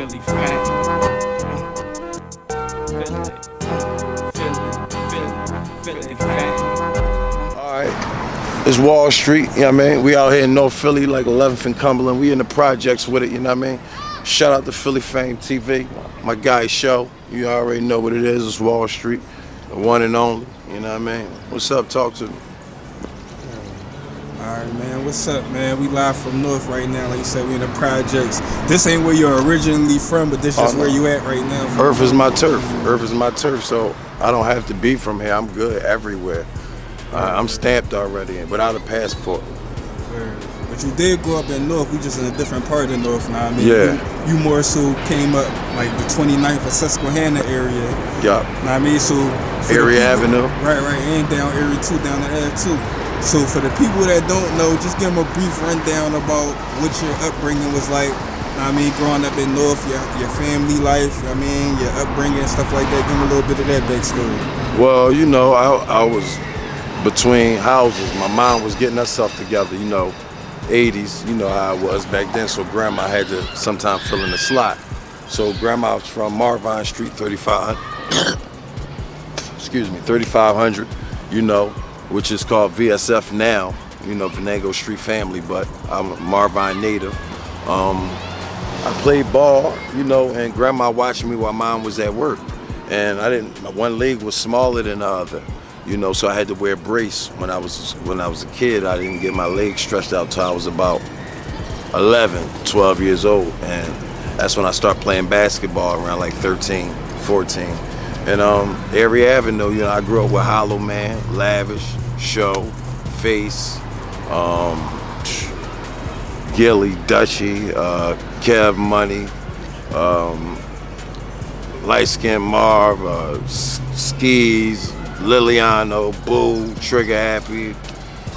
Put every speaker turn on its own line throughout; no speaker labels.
Philly fan. Philly fan.
Alright, it's Wallstreet, you know what I mean? We out here in North Philly, like 11th and Cumberland. We in the projects with it, you know what I mean? Shout out to F.A.M.E TV, my guy's show. You already know what it is, it's Wallstreet, the one and only, you know what I mean? What's up, talk to me.
Alright, man, what's up, man? We live from North right now. Like you said, we in the projects. This ain't where you're originally from, but this is where you at right now.
Earth is my turf. Earth is my turf, so I don't have to be from here. I'm good everywhere. I'm stamped already without a passport.
But you did grow up in North. We just in a different part of North now. I mean,
yeah.
You more so came up like the 29th of Susquehanna area.
Yeah.
Know what I mean? So
Area Avenue.
Right, and down Area 2, down the Ave 2. So for the people that don't know, just give them a brief rundown about what your upbringing was like. I mean, growing up in North, your family life, I mean, your upbringing, stuff like that. Give them a little bit of that backstory.
Well, you know, I was between houses. My mom was getting herself together, you know, 80s, you know how it was back then. So grandma had to sometimes fill in the slot. So grandma was from Marvine Street, 3500. Excuse me, 3500, you know, which is called VSF now, you know, Venango Street family, but I'm a Marvine native. I played ball, you know, and grandma watched me while mom was at work. And my one leg was smaller than the other, you know, so I had to wear a brace when I was a kid. I didn't get my legs stretched out till I was about 11, 12 years old. And that's when I started playing basketball around like 13, 14. And Area Avenue, you know, I grew up with Hollow Man, Lavish, Show, Face, Gilly, Dutchy, Kev Money, Light Skin Marv, Skis, Liliano, Boo, Trigger Happy,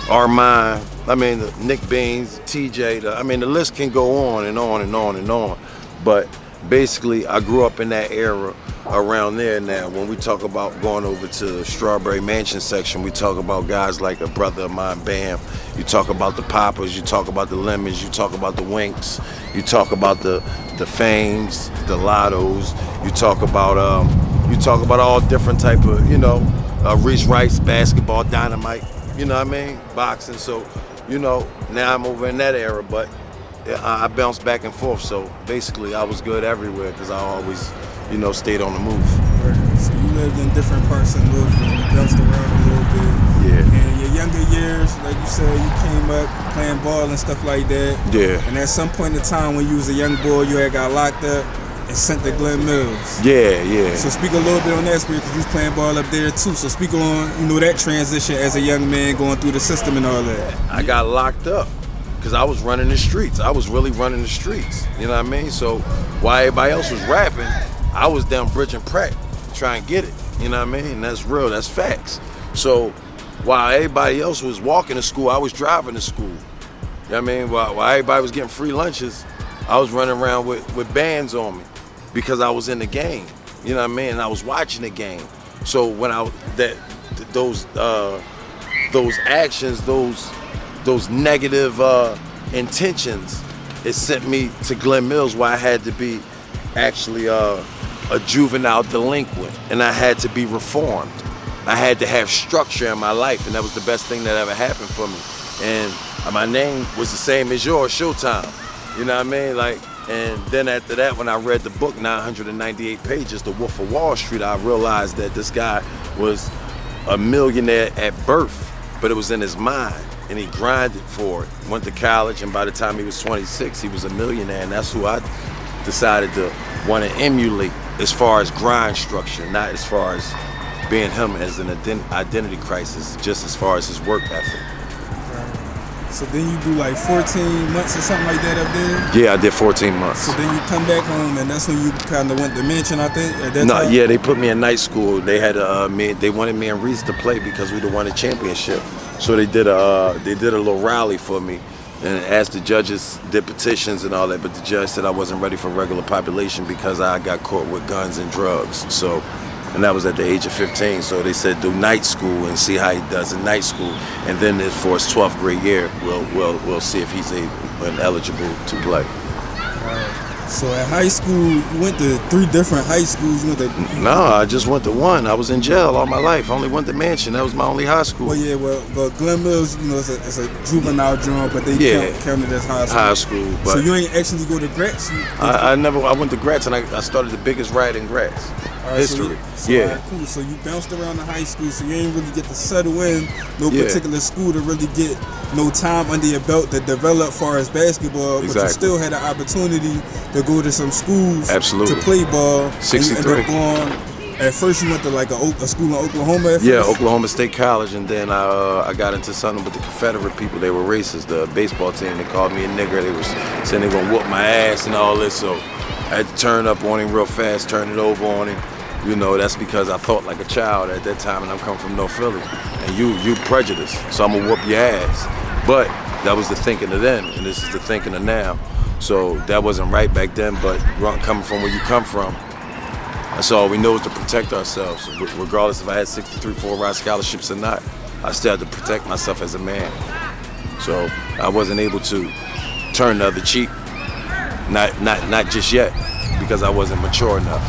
Armand, I mean, Nick Beans, TJ, I mean, the list can go on and on and on and on. But basically, I grew up in that era around there now. When we talk about going over to the Strawberry Mansion section, we talk about guys like a brother of mine, Bam. You talk about the Poppers, you talk about the Lemons, you talk about the Winks, you talk about the Fames, the Lottos, you talk about all different type of, you know, Reese Rice, basketball, dynamite, you know what I mean? Boxing. So, you know, now I'm over in that era, but I bounced back and forth. So basically I was good everywhere because I always, you know, stayed on the move.
Right. So you lived in different parts of North and bounced around a little bit.
Yeah.
And your younger years, like you said, you came up playing ball and stuff like that.
Yeah.
And at some point in time when you was a young boy, you had got locked up and sent to Glen Mills.
Yeah.
So speak a little bit on that spirit because you was playing ball up there too. So speak on, you know, that transition as a young man going through the system and all that.
I got locked up because I was running the streets. I was really running the streets, you know what I mean? So while everybody else was rapping, I was down Bridge and Pratt trying to get it, you know what I mean? And that's real, that's facts. So while everybody else was walking to school, I was driving to school. You know what I mean? While everybody was getting free lunches, I was running around with bands on me because I was in the game, you know what I mean? And I was watching the game. So when those actions, those negative intentions, it sent me to Glen Mills where I had to be actually a juvenile delinquent and I had to be reformed. I had to have structure in my life and that was the best thing that ever happened for me. And my name was the same as yours, Showtime. You know what I mean? Like, and then after that, when I read the book, 998 pages, The Wolf of Wall Street, I realized that this guy was a millionaire at birth, but it was in his mind. And he grinded for it, went to college, and by the time he was 26, he was a millionaire, and that's who I decided to want to emulate as far as grind structure, not as far as being him as an identity crisis, just as far as his work ethic.
Right. So then you do like 14 months or something like that up there?
Yeah, I did 14 months.
So then you come back home, and that's when you kind of went to Mansion, I think, at that time?
Yeah, they put me in night school. They had they wanted me and Reese to play because we'd won a championship. So they did a little rally for me, and as the judges did petitions and all that, but the judge said I wasn't ready for regular population because I got caught with guns and drugs. So, and that was at the age of 15. So they said do night school and see how he does in night school, and then for his 12th grade year, we'll see if he's able and eligible to play.
So at high school, you went to 3 different high schools. You went to
No, I just went to one. I was in jail all my life. I only went to Mansion. That was my only high school.
well, yeah, well, Glen Mills, it's a juvenile joint, but they counted as high school.
High school, but
So you ain't actually go to Gratz?
I went to Gratz, and I started the biggest riot in Gratz history.
All right, cool. So you bounced around the high school, so you ain't really get to settle in no particular school to really get no time under your belt to develop far as basketball, but you still had an opportunity to go to some schools to play ball.
63.
And you ended up going, at first you went to like a school in Oklahoma at first?
Yeah, Oklahoma State College, and then I got into something with the Confederate people. They were racist. The baseball team, they called me a nigger. They was saying they gonna whoop my ass and all this, so I had to turn up on him real fast, turn it over on him. You know, that's because I thought like a child at that time, and I'm coming from North Philly. And you prejudiced, so I'm gonna whoop your ass. But that was the thinking of then, and this is the thinking of now. So that wasn't right back then, but coming from where you come from, that's all we know is to protect ourselves. Regardless if I had 63 full-ride scholarships or not, I still had to protect myself as a man. So I wasn't able to turn the other cheek, not just yet, because I wasn't mature enough.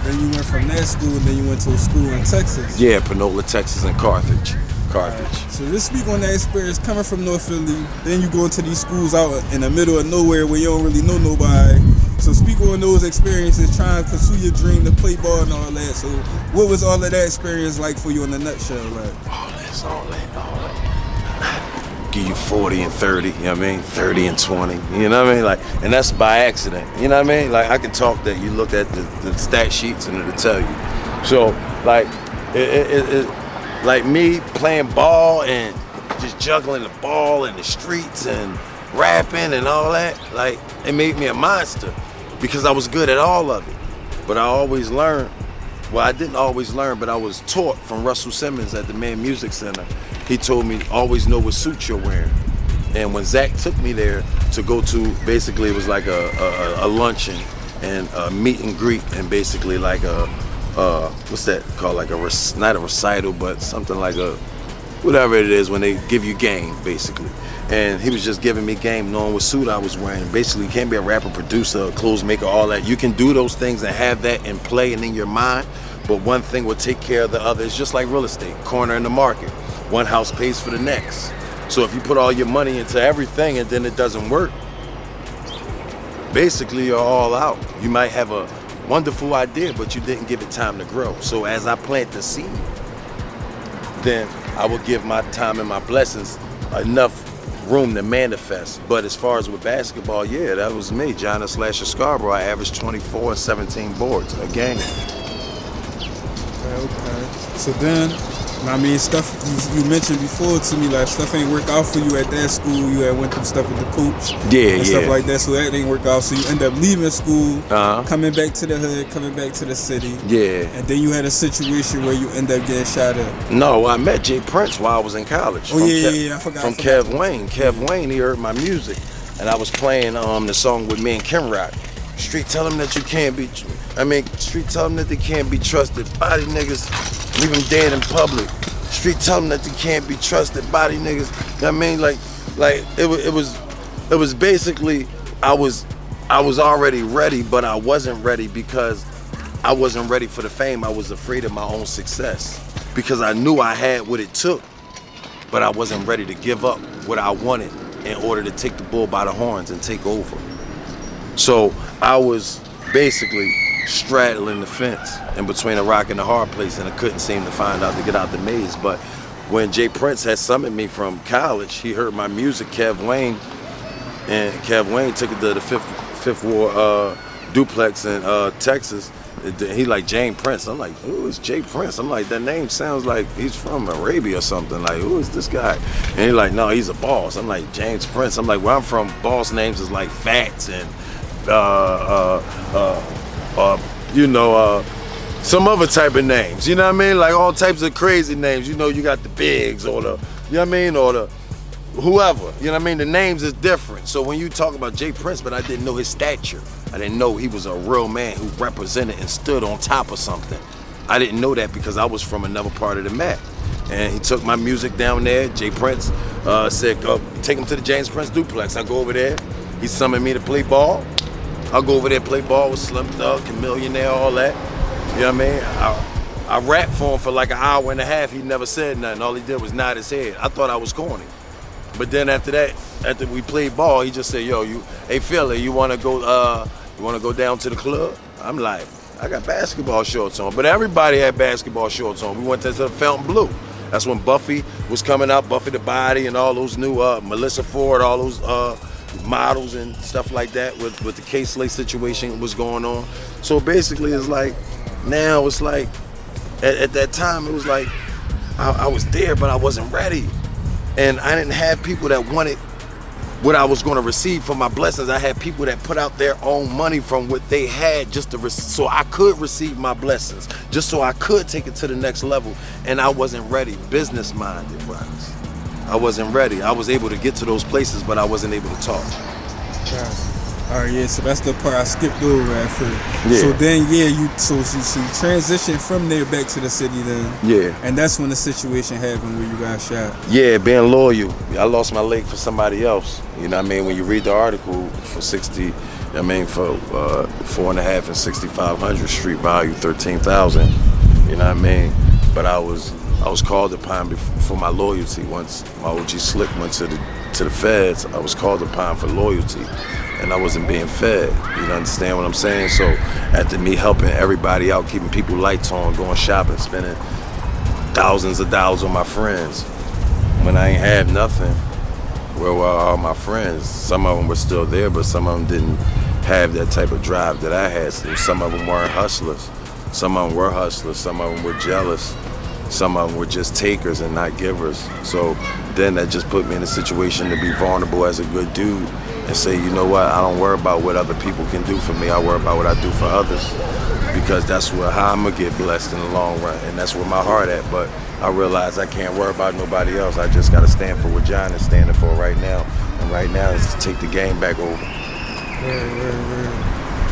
Then you went from that school, and then you went to a school in Texas.
Yeah, Panola, Texas, and Carthage.
So let's speak on that experience coming from North Philly. Then you go into these schools out in the middle of nowhere where you don't really know nobody. So speak on those experiences, trying to pursue your dream to play ball and all that. So what was all of that experience like for you in a nutshell? Like?
All that. Give you 40 and 30, you know what I mean? 30 and 20, you know what I mean? Like, and that's by accident, you know what I mean? Like, I can talk that you look at the stat sheets and it'll tell you. So, like, like me playing ball and just juggling the ball in the streets and rapping and all that, like, it made me a monster because I was good at all of it. But I always learned, well, I didn't always learn, but I was taught from Russell Simmons at the Man Music Center. He told me, always know what suit you're wearing. And when Zach took me there to go to, basically it was like a luncheon and a meet and greet, and basically like what's that called? Like not a recital, but something like a, whatever it is when they give you game, basically. And he was just giving me game, knowing what suit I was wearing. Basically, you can't be a rapper, producer, a clothes maker, all that. You can do those things and have that in play and in your mind, but one thing will take care of the other. It's just like real estate, corner in the market. One house pays for the next. So if you put all your money into everything and then it doesn't work, basically you're all out. You might have a wonderful idea, but you didn't give it time to grow. So as I plant the seed, then I will give my time and my blessings enough room to manifest. But as far as with basketball, yeah, that was me, John Slasher Scarborough. I averaged 24 and 17 boards a game.
Okay. So then, I mean, stuff you mentioned before to me, like stuff ain't work out for you at that school. You had went through stuff with the coach, and stuff like that. So that didn't work out. So you end up leaving school, coming back to the hood, coming back to the city.
Yeah.
And then you had a situation where you end up getting shot up.
No, I met Jay Prince while I was in college.
Oh yeah, I forgot.
From Kev Wayne. Kev Wayne, he heard my music, and I was playing the song with me and Kim Rock. Street tell them that you can't be. Street tell them that they can't be trusted. Body niggas, leave them dead in public. Street tell them that they can't be trusted. Body niggas. You know what I mean? Like it was basically I was already ready, but I wasn't ready because I wasn't ready for the fame. I was afraid of my own success because I knew I had what it took, but I wasn't ready to give up what I wanted in order to take the bull by the horns and take over. So I was basically straddling the fence in between a rock and a hard place, and I couldn't seem to find out to get out the maze. But when Jay Prince had summoned me from college, he heard my music, Kev Wayne, and Kev Wayne took it to the Fifth Ward duplex in Texas. He like Jane Prince. I'm like, who is Jay Prince? I'm like, that name sounds like he's from Arabia or something. Like, who is this guy? And he's like, no, he's a boss. I'm like, James Prince. I'm like, where I'm from, boss names is like Fats and some other type of names, you know what I mean? Like all types of crazy names. You know, you got the Bigs or the, you know what I mean? Or the whoever, you know what I mean? The names is different. So when you talk about Jay Prince, but I didn't know his stature. I didn't know he was a real man who represented and stood on top of something. I didn't know that because I was from another part of the map. And he took my music down there. Jay Prince said, go take him to the James Prince duplex. I go over there. He summoned me to play ball. I'll go over there, play ball with Slim Thug, Millionaire, all that. You know what I mean? I rapped for him for like an hour and a half. He never said nothing. All he did was nod his head. I thought I was corny. But then after that, after we played ball, he just said, "Yo, hey Philly, you wanna go down to the club?" I'm like, I got basketball shorts on. But everybody had basketball shorts on. We went to the F.A.M.E. That's when Buffy was coming out, Buffy the Body, and all those new Melissa Ford, all those models and stuff like that with the K-Slay situation was going on. So basically, it's like now it's like at that time it was like I was there, but I wasn't ready. And I didn't have people that wanted what I was going to receive from my blessings. I had people that put out their own money from what they had just to so I could receive my blessings, just so I could take it to the next level. And I wasn't ready, business-minded, brothers. I wasn't ready. I was able to get to those places, but I wasn't able to talk.
All right, yeah, so that's the part I skipped over at first.
Yeah.
So then, yeah, you transitioned from there back to the city then.
Yeah.
And that's when the situation happened where you got shot.
Yeah, being loyal. I lost my leg for somebody else. You know what I mean? When you read the article for 60, I mean, for 4.5 and 6500 Street, value 13,000. You know what I mean? But I was called upon for my loyalty. Once my OG Slick went to the feds, I was called upon for loyalty, and I wasn't being fed. You understand what I'm saying? So after me helping everybody out, keeping people lights on, going shopping, spending thousands of dollars on my friends, when I ain't had nothing, where were all my friends? Some of them were still there, but some of them didn't have that type of drive that I had. So some of them weren't hustlers. Some of them were hustlers. Some of them were jealous. Some of them were just takers and not givers. So then that just put me in a situation to be vulnerable as a good dude and say, you know what, I don't worry about what other people can do for me. I worry about what I do for others, because that's how I'm gonna get blessed in the long run, and that's where my heart at. But I realize I can't worry about nobody else. I just gotta stand for what John is standing for right now. And right now is to take the game back over.
Right.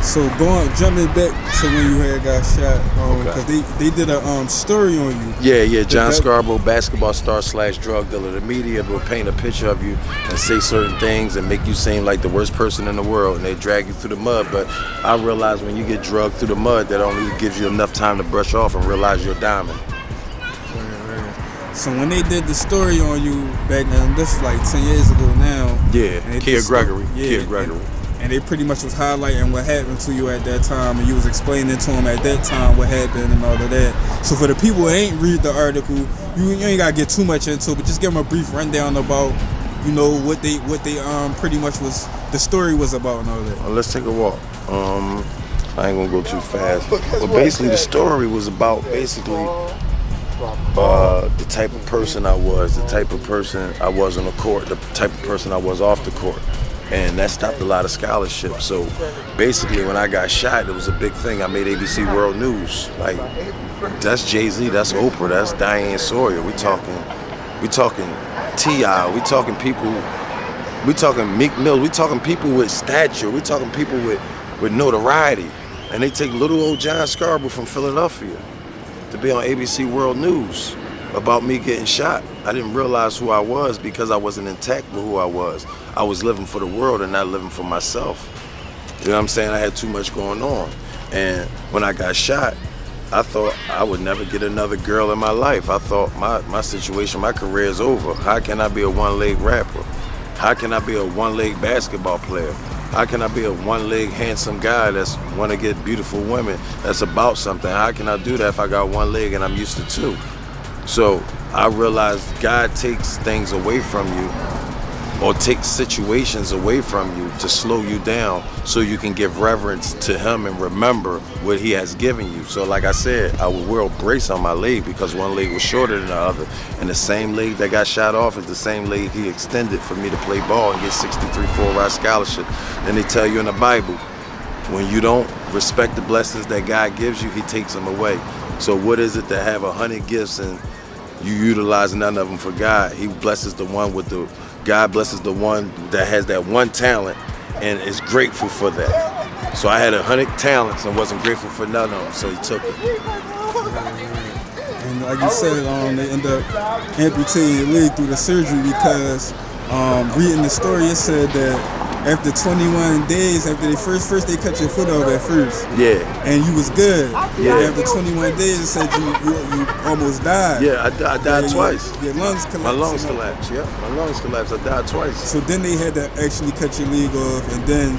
So jumping back to when you had got shot, because they did a story on you.
Yeah. John Scarborough, basketball star / drug dealer. The media will paint a picture of you and say certain things and make you seem like the worst person in the world, and they drag you through the mud. But I realize when you get drugged through the mud, that only gives you enough time to brush off and realize you're a diamond.
Right. So when they did the story on you back then, this is like 10 years ago now.
Yeah, Kid Gregory.
And they pretty much was highlighting what happened to you at that time, and you was explaining to them at that time what happened and all of that. So for the people who ain't read the article, you ain't gotta get too much into it, but just give them a brief rundown about, you know, what they pretty much was the story was about and all that.
Well, let's take a walk. I ain't gonna go too fast, but basically the story was about the type of person I was, the type of person I was on the court, the type of person I was off the court. And that stopped a lot of scholarships. So basically when I got shot, it was a big thing. I made ABC World News. Like, that's Jay-Z, that's Oprah, that's Diane Sawyer. We talking T.I., we talking people, we talking Meek Mill, we talking people with stature, we talking people with notoriety. And they take little old John Scarborough from Philadelphia to be on ABC World News about me getting shot. I didn't realize who I was because I wasn't intact with who I was. I was living for the world and not living for myself. You know what I'm saying? I had too much going on. And when I got shot, I thought I would never get another girl in my life. I thought my situation, my career is over. How can I be a one-leg rapper? How can I be a one-leg basketball player? How can I be a one-leg handsome guy that's want to get beautiful women, that's about something? How can I do that if I got one leg and I'm used to two? So I realized God takes things away from you, or takes situations away from you to slow you down so you can give reverence to him and remember what he has given you. So like I said, I would wear a brace on my leg because one leg was shorter than the other. And the same leg that got shot off is the same leg he extended for me to play ball and get 63 full-ride scholarship. Then they tell you in the Bible, when you don't respect the blessings that God gives you, he takes them away. So what is it to have 100 gifts and you utilize none of them for God? He blesses the one with the, God blesses the one that has that one talent and is grateful for that. So I had 100 talents and wasn't grateful for none of them, so he took it.
And like you said, they end up amputating your leg through the surgery because reading the story, it said that after 21 days, after they first they cut your foot off at first.
Yeah.
And you was good.
Yeah.
And after 21 days, it said you almost died.
Yeah, I died twice.
Your lungs collapsed.
My lungs collapsed, yeah. My lungs collapsed. I died twice.
So then they had to actually cut your leg off, and then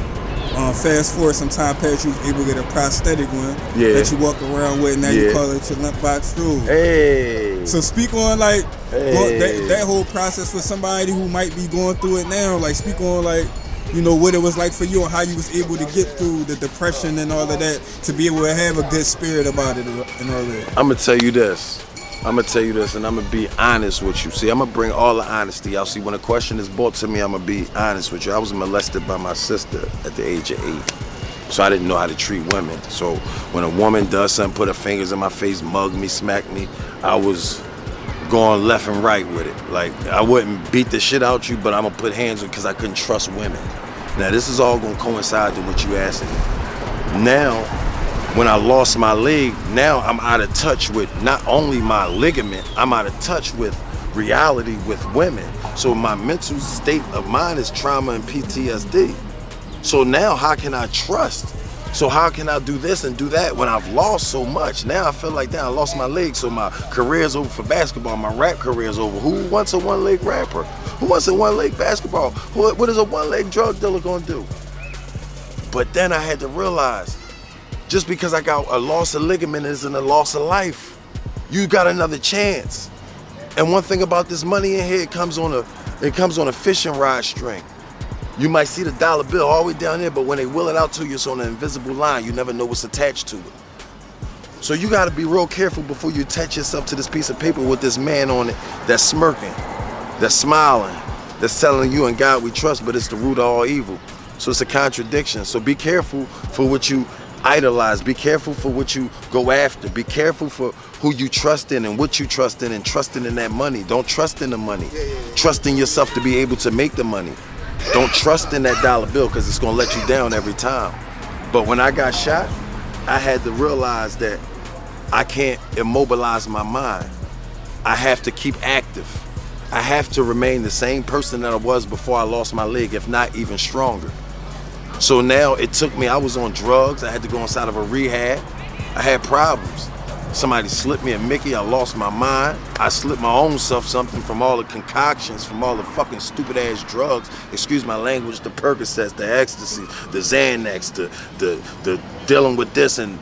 fast forward some time past, you was able to get a prosthetic one that you walk around with. Now you call it your limp box stool.
Hey.
So speak on like that whole process for somebody who might be going through it now. Like speak on like, you know, what it was like for you and how you was able to get through the depression and all of that to be able to have a good spirit about it and all that.
I'm gonna tell you this. and I'm gonna be honest with you. See, I'm gonna bring all the honesty out. See, when a question is brought to me, I'm gonna be honest with you. I was molested by my sister at the age of 8. So I didn't know how to treat women. So when a woman does something, put her fingers in my face, mug me, smack me, I was going left and right with it. Like, I wouldn't beat the shit out you, but I'm gonna put hands on because I couldn't trust women. Now, this is all gonna coincide to what you asking me. Now, when I lost my leg, now I'm out of touch with not only my ligament, I'm out of touch with reality with women. So my mental state of mind is trauma and PTSD. So now how can I trust? So how can I do this and do that when I've lost so much? Now I feel like, damn, I lost my leg, so my career's over for basketball, my rap career's over. Who wants a one-leg rapper? Who wants a one-leg basketball? What is a one-leg drug dealer gonna do? But then I had to realize, just because I got a loss of ligament isn't a loss of life. You got another chance. And one thing about this money in here, it comes on a fishing rod string. You might see the dollar bill all the way down there, but when they wheel it out to you, it's on an invisible line. You never know what's attached to it. So you gotta be real careful before you attach yourself to this piece of paper with this man on it that's smirking, that's smiling, that's telling you and God we trust, but it's the root of all evil. So it's a contradiction. So be careful for what you idolize. Be careful for what you go after. Be careful for who you trust in and what you trust in and trusting in that money. Don't trust in the money. Trust in yourself to be able to make the money. Don't trust in that dollar bill because it's gonna let you down every time. But when I got shot, I had to realize that I can't immobilize my mind. I have to keep active. I have to remain the same person that I was before I lost my leg, if not even stronger. So now it took me, I was on drugs, I had to go inside of a rehab. I had problems. Somebody slipped me a Mickey, I lost my mind. I slipped my own self something from all the concoctions, from all the fucking stupid ass drugs, excuse my language, the Percocets, the ecstasy, the Xanax, the dealing with this and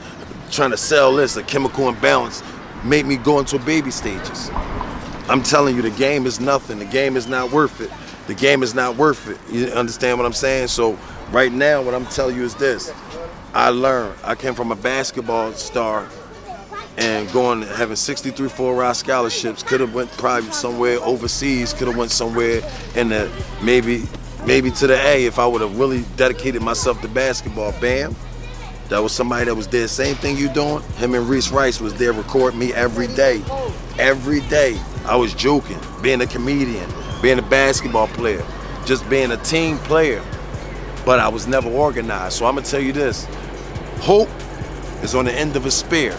trying to sell this, the chemical imbalance, made me go into baby stages. I'm telling you, the game is nothing. The game is not worth it. The game is not worth it. You understand what I'm saying? So right now, what I'm telling you is this. I learned. I came from a basketball star and having 63 full-ride scholarships. Could have went probably somewhere overseas. Could have went somewhere in the maybe to the A if I would have really dedicated myself to basketball. Bam. That was somebody that was there. Same thing you doing. Him and Reese Rice was there recording me every day. Every day. I was joking, being a comedian, being a basketball player, just being a team player. But I was never organized. So I'm gonna tell you this. Hope is on the end of a spear.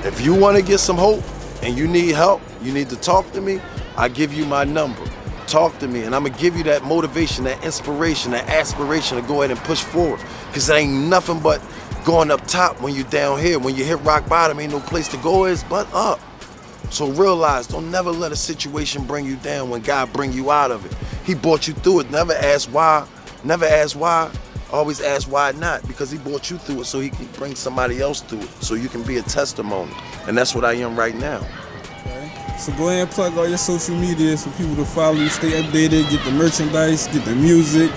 If you wanna get some hope and you need help, you need to talk to me, I give you my number. Talk to me and I'm gonna give you that motivation, that inspiration, that aspiration to go ahead and push forward. Cause it ain't nothing but going up top when you down here. When you hit rock bottom, ain't no place to go, it's but up. So realize, don't never let a situation bring you down when God bring you out of it. He brought you through it. Never ask why. Never ask why. Always ask why not. Because he brought you through it so he can bring somebody else through it. So you can be a testimony. And that's what I am right now.
Okay. So go ahead and plug all your social media for people to follow you, stay updated, get the merchandise, get the music.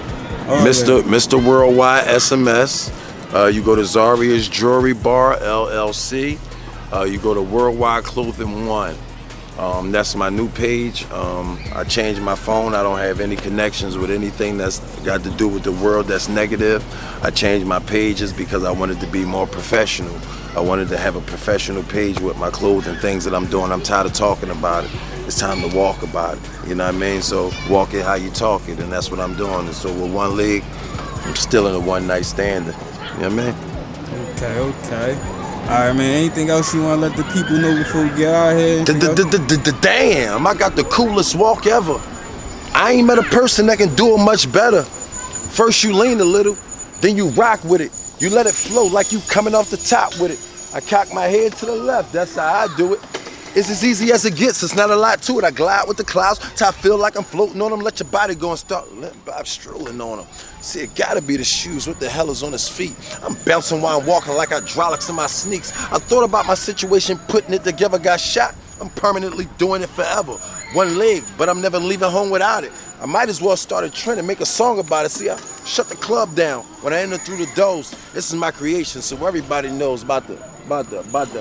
Mr. Worldwide SMS. You go to Zaria's Jewelry Bar, LLC. You go to Worldwide Clothing 1. That's my new page. I changed my phone. I don't have any connections with anything that's got to do with the world that's negative. I changed my pages because I wanted to be more professional. I wanted to have a professional page with my clothing, things that I'm doing. I'm tired of talking about it. It's time to walk about it. You know what I mean? So walk it how you talk it, and that's what I'm doing. And so with one leg, I'm still in a one-night stand. You know what I mean?
Okay. All right, man, anything else you want to let the people know before we get out here?
Damn, I got the coolest walk ever. I ain't met a person that can do it much better. First you lean a little, then you rock with it. You let it flow like you coming off the top with it. I cock my head to the left, that's how I do it. It's as easy as it gets, it's not a lot to it. I glide with the clouds till I feel like I'm floating on them. Let your body go and start letting Bob strolling on them. See, it gotta be the shoes. What the hell is on his feet? I'm bouncing while I'm walking like hydraulics in my sneaks. I thought about my situation, putting it together, got shot. I'm permanently doing it forever. One leg, but I'm never leaving home without it. I might as well start a trend and make a song about it. See, I shut the club down when I enter through the doors. This is my creation, so everybody knows about the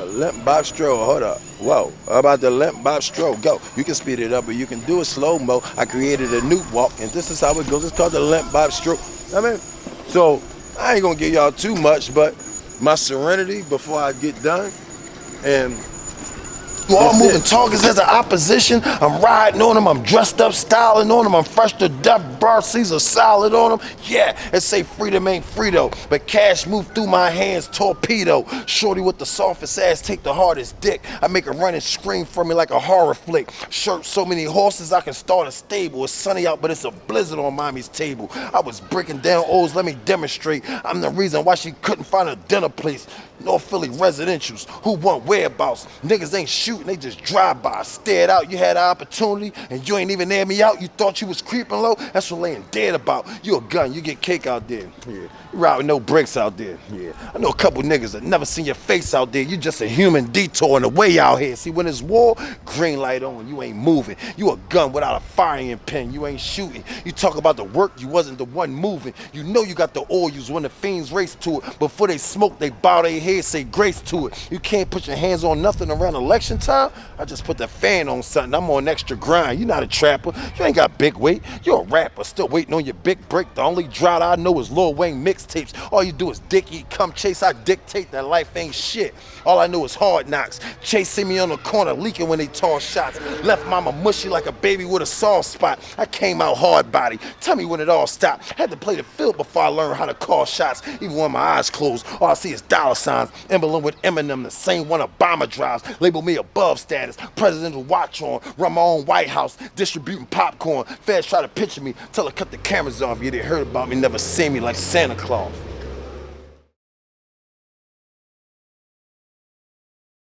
limp Bob stroll. Hold up, whoa, about the limp Bob stroll. Go, you can speed it up, but you can do it slow mo. I created a new walk, and this is how it goes. It's called the limp Bob stroll. I mean, so I ain't gonna give y'all too much, but my serenity before I get done, and you all moving targets as an opposition. I'm riding on them, I'm dressed up, styling on them. I'm fresh to death, bar Caesar solid on them. Yeah, and say freedom ain't free though, but cash move through my hands, torpedo. Shorty with the softest ass, take the hardest dick. I make her run and scream for me like a horror flick. Shirt so many horses I can start a stable. It's sunny out, but it's a blizzard on mommy's table. I was breaking down O's, let me demonstrate. I'm the reason why she couldn't find a dinner place. North Philly residentials, who want whereabouts? Niggas ain't shooting, they just drive by. Stared out, you had an opportunity, and you ain't even air me out. You thought you was creeping low? That's what laying dead about. You a gun, you get cake out there. Yeah. You ride with no brakes out there. Yeah. I know a couple niggas that never seen your face out there. You just a human detour in the way out here. See, when it's war, green light on, you ain't moving. You a gun without a firing pin, you ain't shooting. You talk about the work, you wasn't the one moving. You know you got the oil, when the fiends race to it. Before they smoke, they bow their head, say grace to it. You can't put your hands on nothing around election time. I just put the fan on something. I'm on extra grind. You not a trapper. You ain't got big weight. You a rapper. Still waiting on your big break. The only drought I know is Lil Wayne mixtapes. All you do is dick eat, come chase. I dictate that life ain't shit. All I know is hard knocks. Chasing me on the corner, leaking when they toss shots. Left mama mushy like a baby with a soft spot. I came out hard body. Tell me when it all stopped. Had to play the field before I learned how to call shots. Even when my eyes closed, all I see is dollar signs. Emblem with Eminem, the same one Obama drives. Label me above status. Presidential watch on. Run my own White House. Distributing popcorn. Feds try to picture me. Tell her cut the cameras off. Yeah, they heard about me, never seen me like Santa Claus.